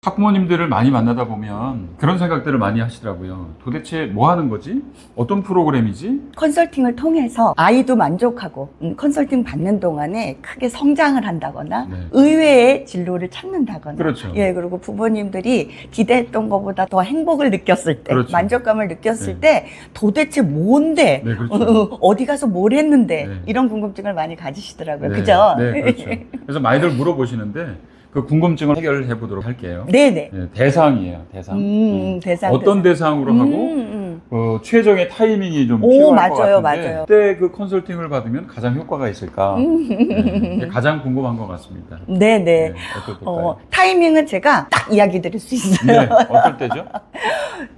학부모님들을 많이 만나다 보면 그런 생각들을 많이 하시더라고요. 도대체 뭐 하는 거지? 어떤 프로그램이지? 컨설팅을 통해서 아이도 만족하고 컨설팅 받는 동안에 크게 성장을 한다거나 네. 의외의 진로를 찾는다거나 그렇죠. 예, 그리고 부모님들이 기대했던 것보다 더 행복을 느꼈을 때 그렇죠. 만족감을 느꼈을 네. 때 도대체 뭔데 네, 그렇죠. 어디 가서 뭘 했는데 네. 이런 궁금증을 많이 가지시더라고요. 네, 그죠? 네, 그렇죠. 그래서 많이들 물어보시는데 그 궁금증을 해결해 보도록 할게요. 네네. 네, 대상이에요, 대상. 대상. 어떤 대상으로 하고 최종의 타이밍이 좀 필요할 것 맞아요, 같은데 맞아요. 그때 그 컨설팅을 받으면 가장 효과가 있을까? 네, 그게 가장 궁금한 것 같습니다. 네네. 네, 어떨 때일까요? 타이밍은 제가 딱 이야기 드릴 수 있어요. 네, 어떨 때죠?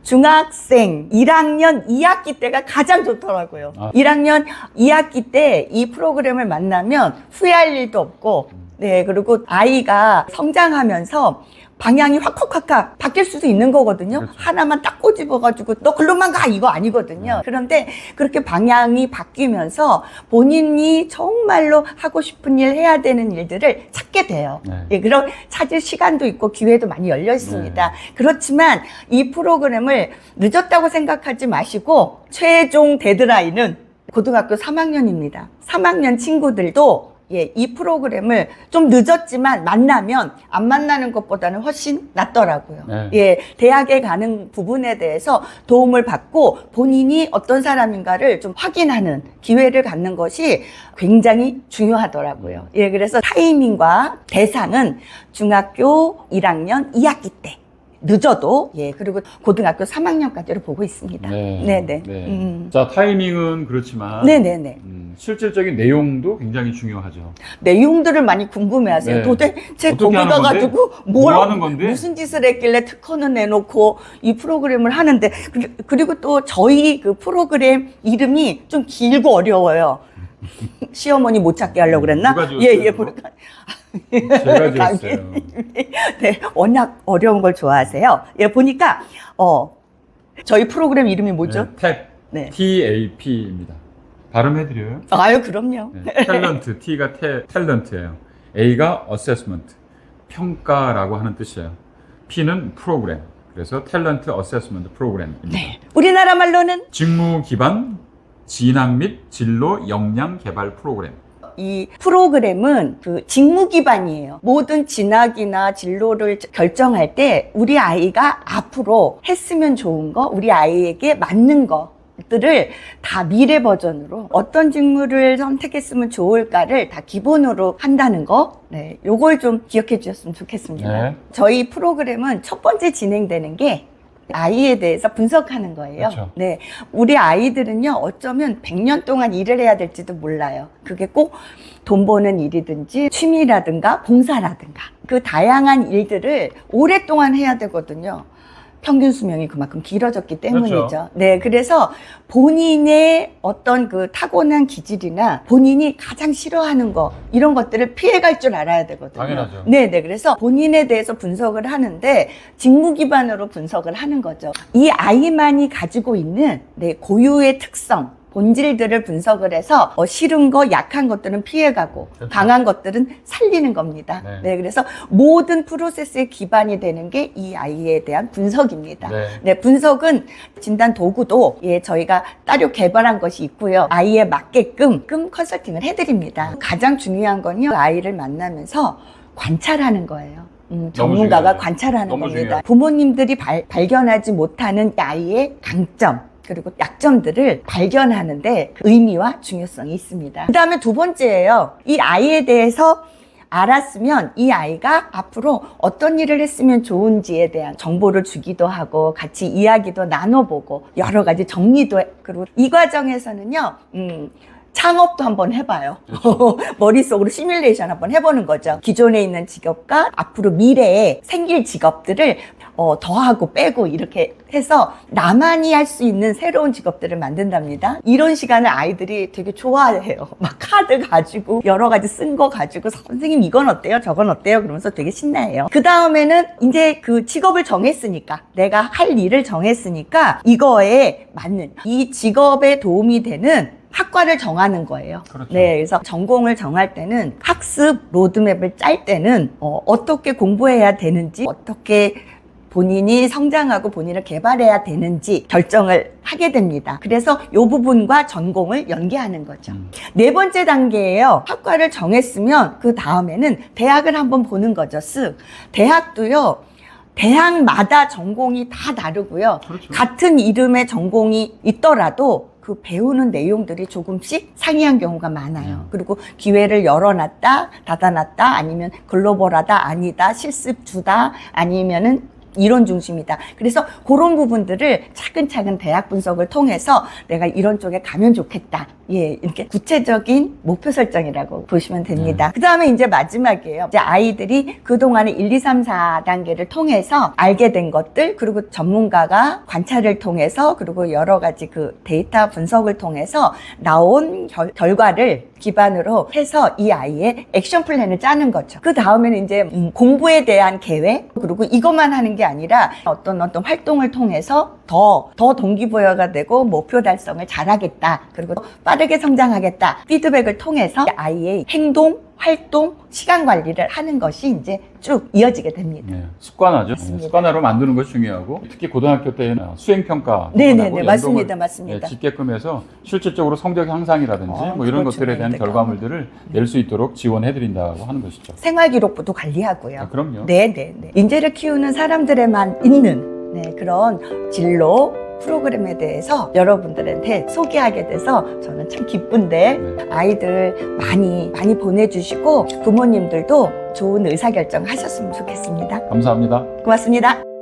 중학생 1학년 2학기 때가 가장 좋더라고요. 아. 1학년 2학기 때 이 프로그램을 만나면 후회할 일도 없고, 네, 그리고 아이가 성장하면서 방향이 확 바뀔 수도 있는 거거든요. 그렇죠. 하나만 딱 꼬집어가지고 너 글로만 가 이거 아니거든요. 그런데 그렇게 방향이 바뀌면서 본인이 정말로 하고 싶은 일 해야 되는 일들을 찾게 돼요. 네. 예, 그럼 찾을 시간도 있고 기회도 많이 열려 있습니다. 그렇지만 이 프로그램을 늦었다고 생각하지 마시고 최종 데드라인은 고등학교 3학년입니다. 3학년 친구들도 예, 이 프로그램을 좀 늦었지만 만나면 안 만나는 것보다는 훨씬 낫더라고요. 네. 예, 대학에 가는 부분에 대해서 도움을 받고 본인이 어떤 사람인가를 좀 확인하는 기회를 갖는 것이 굉장히 중요하더라고요. 예, 그래서 타이밍과 대상은 중학교 1학년 2학기 때. 늦어도 예, 그리고 고등학교 3학년까지를 보고 있습니다. 네네. 네. 자, 타이밍은 그렇지만 네네네. 실질적인 내용도 굉장히 중요하죠. 내용들을 많이 궁금해하세요. 네. 도대체 어떻게 거기 하는 가가지고 뭐 하는 건데? 무슨 짓을 했길래 특허는 내놓고 이 프로그램을 하는데 그리고 또 저희 그 프로그램 이름이 좀 길고 어려워요. 시어머니 못 찾게 하려고 그랬나? 누가 지었어요, 예, 그거? 보니까 제가 지었어요. 네, 워낙 어려운 걸 좋아하세요. 예, 보니까 저희 프로그램 이름이 뭐죠? 탭, 네. TAP입니다. 발음해드려요? 아유, 그럼요. 네, 탤런트, T가 탤런트예요. A가 어세스먼트, 평가라고 하는 뜻이에요. P는 프로그램, 그래서 탤런트 어세스먼트 프로그램입니다. 네. 우리나라 말로는 직무 기반 진학 및 진로 역량 개발 프로그램. 이 프로그램은 그 직무 기반이에요. 모든 진학이나 진로를 결정할 때 우리 아이가 앞으로 했으면 좋은 거, 우리 아이에게 맞는 것들을 다 미래 버전으로 어떤 직무를 선택했으면 좋을까를 다 기본으로 한다는 거. 네, 요걸 좀 기억해 주셨으면 좋겠습니다. 네. 저희 프로그램은 첫 번째 진행되는 게 아이에 대해서 분석하는 거예요. 그렇죠. 네. 우리 아이들은요, 어쩌면 100년 동안 일을 해야 될지도 몰라요. 그게 꼭 돈 버는 일이든지 취미라든가 봉사라든가 그 다양한 일들을 오랫동안 해야 되거든요. 평균 수명이 그만큼 길어졌기 때문이죠. 그렇죠. 네, 그래서 본인의 어떤 그 타고난 기질이나 본인이 가장 싫어하는 거 이런 것들을 피해갈 줄 알아야 되거든요. 당연하죠. 네, 네. 그래서 본인에 대해서 분석을 하는데 직무 기반으로 분석을 하는 거죠. 이 아이만이 가지고 있는 네, 고유의 특성. 본질들을 분석을 해서 싫은 거, 약한 것들은 피해가고 그렇죠. 강한 것들은 살리는 겁니다. 네. 네, 그래서 모든 프로세스의 기반이 되는 게 이 아이에 대한 분석입니다. 네. 네, 분석은 진단 도구도 예, 저희가 따로 개발한 것이 있고요. 아이에 맞게끔 컨설팅을 해드립니다. 가장 중요한 건요, 아이를 만나면서 관찰하는 거예요. 전문가가 중요하죠. 관찰하는 너무 겁니다. 중요해요. 부모님들이 발견하지 못하는 아이의 강점, 그리고 약점들을 발견하는데 의미와 중요성이 있습니다. 그 다음에 두 번째예요. 이 아이에 대해서 알았으면 이 아이가 앞으로 어떤 일을 했으면 좋은지에 대한 정보를 주기도 하고 같이 이야기도 나눠보고 여러 가지 정리도 해. 그리고 이 과정에서는요, 창업도 한번 해봐요. 머릿속으로 시뮬레이션 한번 해보는 거죠. 기존에 있는 직업과 앞으로 미래에 생길 직업들을 더하고 빼고 이렇게 해서 나만이 할 수 있는 새로운 직업들을 만든답니다. 이런 시간을 아이들이 되게 좋아해요. 막 카드 가지고 여러 가지 쓴 거 가지고 선생님 이건 어때요? 저건 어때요? 그러면서 되게 신나해요. 그 다음에는 이제 그 직업을 정했으니까 내가 할 일을 정했으니까 이거에 맞는 이 직업에 도움이 되는 학과를 정하는 거예요. 그렇죠. 네, 그래서 전공을 정할 때는 학습 로드맵을 짤 때는 어떻게 공부해야 되는지, 어떻게 본인이 성장하고 본인을 개발해야 되는지 결정을 하게 됩니다. 그래서 이 부분과 전공을 연계하는 거죠. 네 번째 단계예요. 학과를 정했으면 그 다음에는 대학을 한번 보는 거죠. 대학도요. 대학마다 전공이 다 다르고요. 그렇죠. 같은 이름의 전공이 있더라도 그 배우는 내용들이 조금씩 상이한 경우가 많아요. 그리고 기회를 열어놨다, 닫아놨다, 아니면 글로벌하다, 아니다, 실습 주다, 아니면은 이론 중심이다. 그래서 그런 부분들을 차근차근 대학 분석을 통해서 내가 이런 쪽에 가면 좋겠다. 예, 이렇게 구체적인 목표 설정이라고 보시면 됩니다. 그 다음에 이제 마지막이에요. 이제 아이들이 그동안에 1, 2, 3, 4단계를 통해서 알게 된 것들, 그리고 전문가가 관찰을 통해서, 그리고 여러 가지 그 데이터 분석을 통해서 나온 결과를 기반으로 해서 이 아이의 액션 플랜을 짜는 거죠. 그 다음에는 이제 공부에 대한 계획, 그리고 이것만 하는 게 아니라 어떤 활동을 통해서 더 동기부여가 되고 목표 달성을 잘하겠다. 그리고 빠르게 성장하겠다. 피드백을 통해서 아이의 행동, 활동, 시간 관리를 하는 것이 이제 쭉 이어지게 됩니다. 네, 습관화죠. 맞습니다. 습관화로 만드는 것이 중요하고, 특히 고등학교 때는 수행평가 네네네, 맞습니다. 짓게끔 해서 실질적으로 성적 향상이라든지 뭐 이런 그렇죠. 것들에 대한 네, 결과물들을 낼 수 있도록 지원해드린다고 하는 것이죠. 생활기록부도 관리하고요. 아, 그럼요. 네네네. 인재를 키우는 사람들에만 있는 그런 진로 프로그램에 대해서 여러분들한테 소개하게 돼서 저는 참 기쁜데, 아이들 많이 보내주시고 부모님들도 좋은 의사결정 하셨으면 좋겠습니다. 감사합니다. 고맙습니다.